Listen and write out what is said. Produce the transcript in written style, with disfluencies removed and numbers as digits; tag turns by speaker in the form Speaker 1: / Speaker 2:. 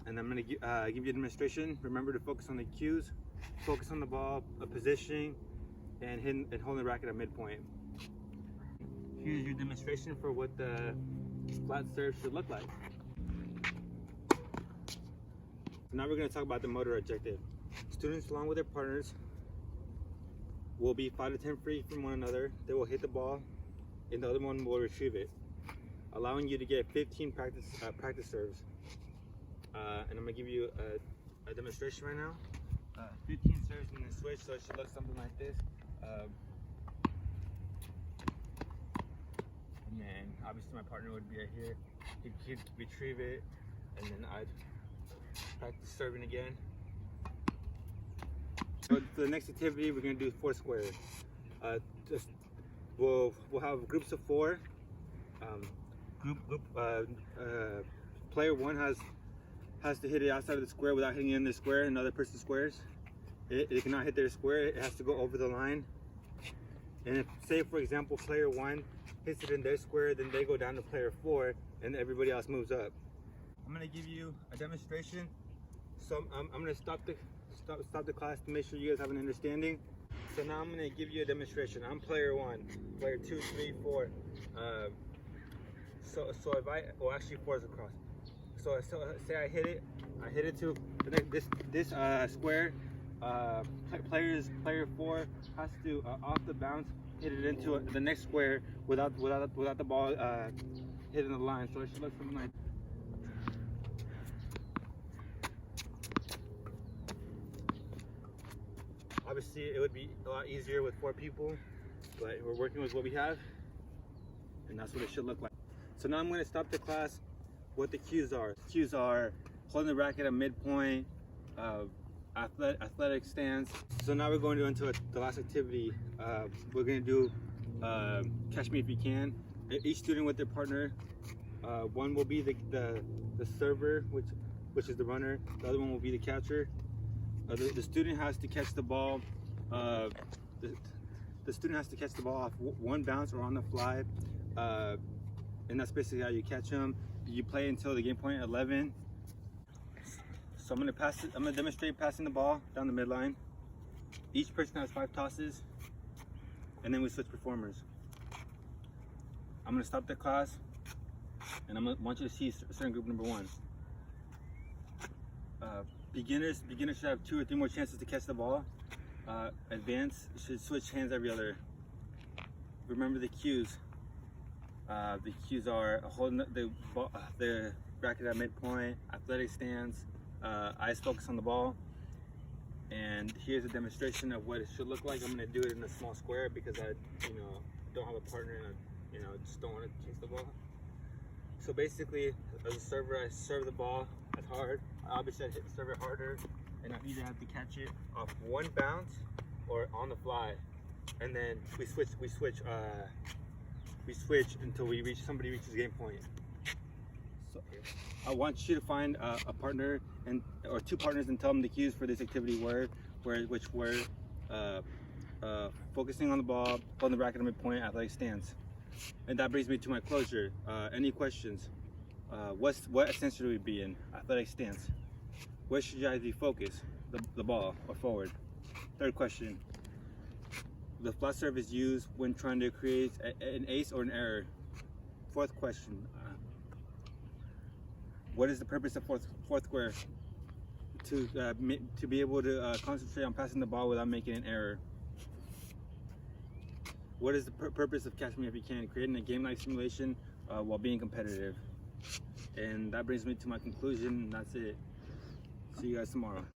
Speaker 1: and I'm going to give you a demonstration. Remember to focus on the cues, focus on the ball, positioning, and holding the racket at midpoint. Here's your demonstration for what the flat serve should look like. Now we're going to talk about the motor objective. Students, along with their partners, will be 5 to 10 feet from one another. They will hit the ball, and the other one will retrieve it, allowing you to get 15 practice serves. And I'm going to give you a demonstration right now. 15 serves in the switch, so it should look something like this. And then obviously my partner would be right here. He'd retrieve it, and then I'd practice serving again. So for the next activity, we're gonna do 4 squares. We'll have groups of 4. Player 1 has to hit it outside of the square without hitting in the square, another person's squares. It cannot hit their square. It has to go over the line. And if, say for example, player 1 hits it in their square, then they go down to player 4, and everybody else moves up. I'm gonna give you a demonstration. So I'm gonna stop the class to make sure you guys have an understanding. So now I'm gonna give you a demonstration. I'm player 1, player 2, 3, 4. So if actually 4 is across. So say I hit it to this square. Player 4 has to off the bounce hit it into the next square without the ball hitting the line. So it should look something like. Obviously, it would be a lot easier with 4 people, but we're working with what we have, and that's what it should look like. So now I'm going to stop the class. What the cues are. Cues are holding the racket at midpoint, athletic stance. So now we're going into the last activity. We're going to do catch me if you can. Each student with their partner. One will be the server, which is the runner. The other one will be the catcher. The student has to catch the ball. The student has to catch the ball off one bounce or on the fly, and that's basically how you catch them. You play until the game point 11. So I'm gonna demonstrate passing the ball down the midline. Each person has 5 tosses, and then we switch performers. I'm gonna stop the class, and want you to see certain group number 1. Beginners should have 2 or 3 more chances to catch the ball. Advanced should switch hands every other. Remember the cues. The cues are holding the racket at midpoint, athletic stance, eyes focus on the ball. And here's a demonstration of what it should look like. I'm going to do it in a small square because I, don't have a partner and I, just don't want to chase the ball. So basically, as a server, I serve the ball as hard. Obviously, I serve it harder, and I either have to catch it off one bounce or on the fly, and then we switch until somebody reaches game point. So I want you to find a partner or 2 partners and tell them the cues for this activity which were focusing on the ball, holding the racket at midpoint, athletic stance. And that brings me to my closure. Any questions? What stance should we be in? Athletic stance. Where should you guys be focused? The ball or forward? 3rd question. The flat serve is used when trying to create an ace or an error. 4th question. What is the purpose of fourth square? To be able to concentrate on passing the ball without making an error. What is the purpose of Catch Me If You Can? Creating a game-like simulation while being competitive. And that brings me to my conclusion. That's it. See you guys tomorrow.